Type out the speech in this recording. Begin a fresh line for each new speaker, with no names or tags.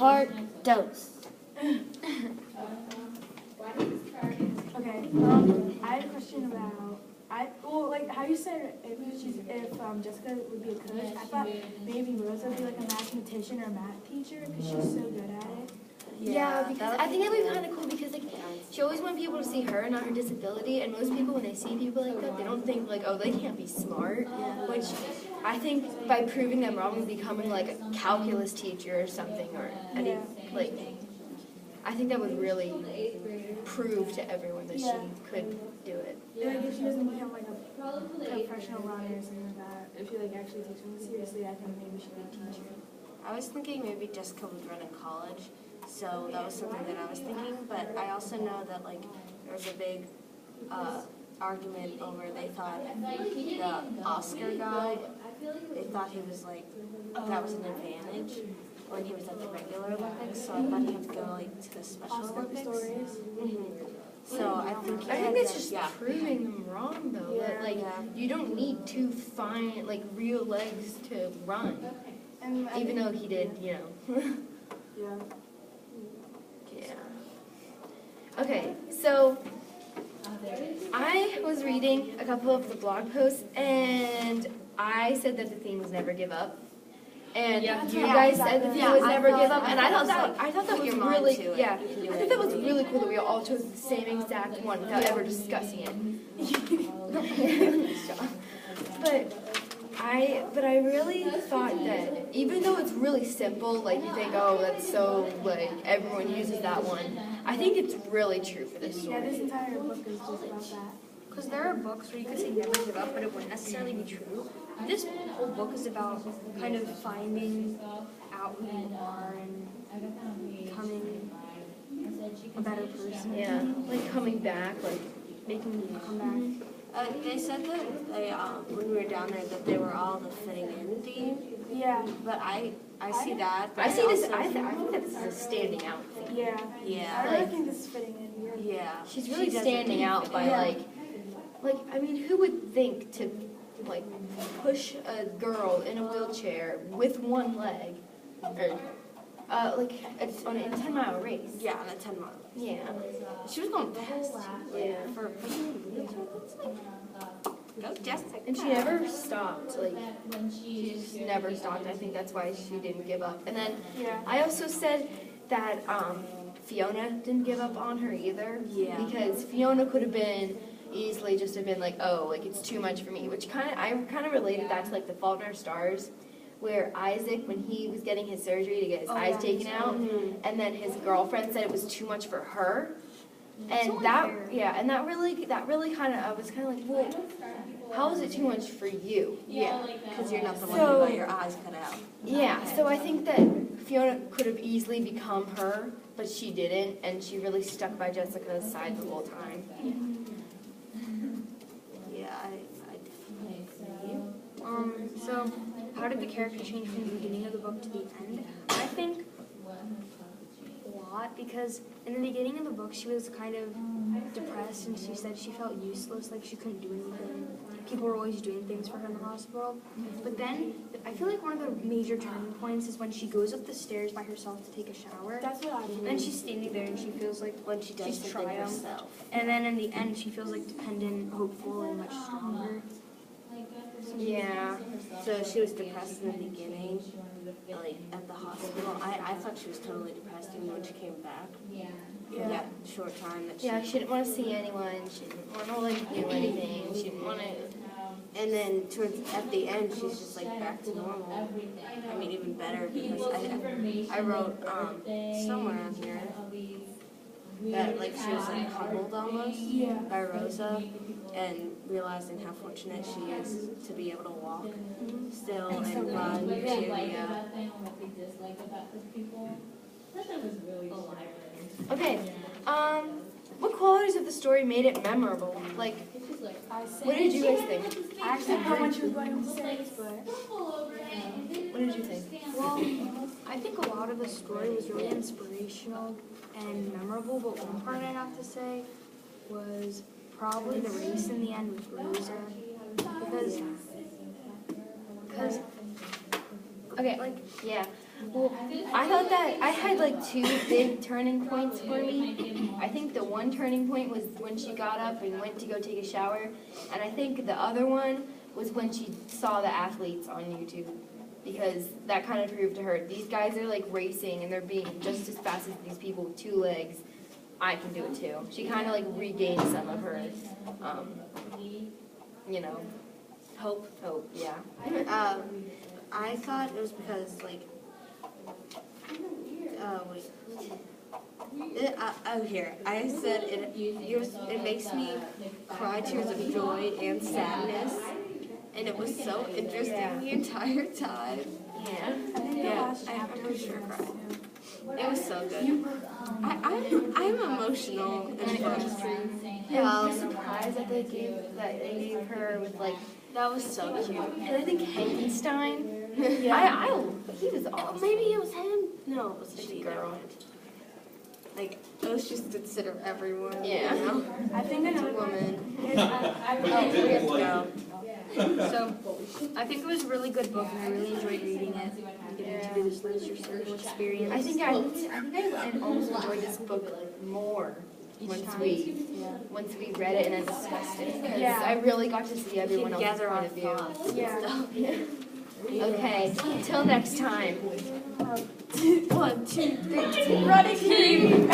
Part dos.
Okay. I had a question about like how you said if Jessica would be a coach. I thought maybe Rosa would be like a mathematician or a math teacher because she's so good at it.
Yeah, because I think that'd be kind of cool because like she always wants people to see her, not her disability. And most people, when they see people like that, they don't think like, oh, they can't be smart. Which I think by proving them wrong and becoming like a calculus teacher or something, or any like, I think that would really prove to everyone that she could do it.
Yeah, like if she doesn't become like a professional runner or something like that, if she like actually takes it seriously, I think maybe she'd be a teacher.
I was thinking maybe Jessica would run in college, so that was something that I was thinking, but I also know that like there was a big argument over, they thought the Oscar guy, they thought he was like, that was an advantage when he was at the regular Olympics, so I thought he had to go like to the Special Olympics. So I think
that's just proving them wrong though. That like you don't need two fine like real legs to run.
And
even though he did, you know. Yeah. Okay, so I was reading a couple of the blog posts and I said that the theme was never give up. And you guys said the theme was never give up, and I thought that was really I thought that was really cool that we all chose the same exact one without ever discussing it. But I really thought that even though it's really simple, like you think, oh, that's so like everyone uses that one. I think it's really true for this story.
Yeah, this entire book is just about that.
Because there are books where you could say never give up, but it wouldn't necessarily be true. This whole book is about kind of finding out who you are and becoming a better person.
Yeah, like coming back, like making you come back.
They said that they, when we were down there, that they were all the fitting in theme.
Yeah.
But I see that.
I see this. I think that this is a standing out thing.
Yeah.
Yeah.
I really think this is fitting in here.
Yeah.
She's really standing out by like I mean, who would think to like push a girl in a wheelchair with one leg, or like on a 10-mile race?
Yeah, on a 10-mile.
Yeah.
She was going fast.
Yeah.
For go Jessica.
And she never stopped. Like she just never stopped. I think that's why she didn't give up. And then I also said that Fiona didn't give up on her either.
Yeah.
Because Fiona could have been easily just have been like, oh, like it's too much for me, which I kind of related that to like The Fault in Our Stars, where Isaac, when he was getting his surgery to get his eyes taken out, and then his girlfriend said it was too much for her, and that really kind of, I was kind of like, well, how is it too much for you?
Yeah, because you're not the one who got your eyes cut out.
Yeah, so I think that Fiona could have easily become her, but she didn't, and she really stuck by Jessica's side the whole time.
Yeah, I definitely agree.
So how did the character change from the beginning of the book to the end? I think a lot, because in the beginning of the book she was kind of depressed and she said she felt useless, like she couldn't do anything. People were always doing things for her in the hospital. But then I feel like one of the major turning points is when she goes up the stairs by herself to take a shower.
That's what I believe.
And she's standing there and she feels like
When she does
she's
something
triumphed.
herself.
And then in the end she feels like dependent, hopeful, and much stronger.
Yeah.
So she was depressed in the beginning, like at the hospital. I thought she was totally depressed even when she came back. Yeah. Short time that she.
Yeah, she didn't want to see anyone. She didn't want to like do anything. She didn't want to.
And then at the end, she's just like back to normal. I mean, even better, because I wrote somewhere on here that like she was like humbled almost by Rosa, and realizing how fortunate she is to be able to walk still and run too. Yeah.
Okay. What qualities of the story made it memorable? Like, what did you guys think?
I actually didn't know what she was going to say, but
What did you think?
Well, I think a lot of the story was really inspirational and memorable, but one part I have to say was probably the race in the end with Rosa, because
Okay, like, yeah. Well, I thought that I had like two big turning points for me. I think the one turning point was when she got up and went to go take a shower, and I think the other one was when she saw the athletes on YouTube, because that kind of proved to her, these guys are like racing and they're being just as fast as these people with 2 legs. I can do it too. She kind of like regained some of her, you know, hope, yeah.
I thought it was because, like, here. I said it makes me cry tears of joy and sadness, and it was so interesting the entire time.
Yeah.
Yeah, I'm for sure cried. It was so good. I'm emotional and
Yeah, I was surprised that they gave her with like,
that was so cute.
and I think Hankenstein. He was awesome.
Maybe it was him. No, it was
She's a girl.
Like, let's just consider everyone.
Yeah.
You know?
I think another
Woman.
is
We have to go.
So, I think it was a really good book, and I really enjoyed reading it and getting to do this literature circle experience.
I think I almost enjoyed this book more once we read it and then discussed it, because I really got to see everyone else's
Gather
point
our
of view.
thoughts and
Yeah.
stuff.
Okay, till next time.
1, 2, 3.
running.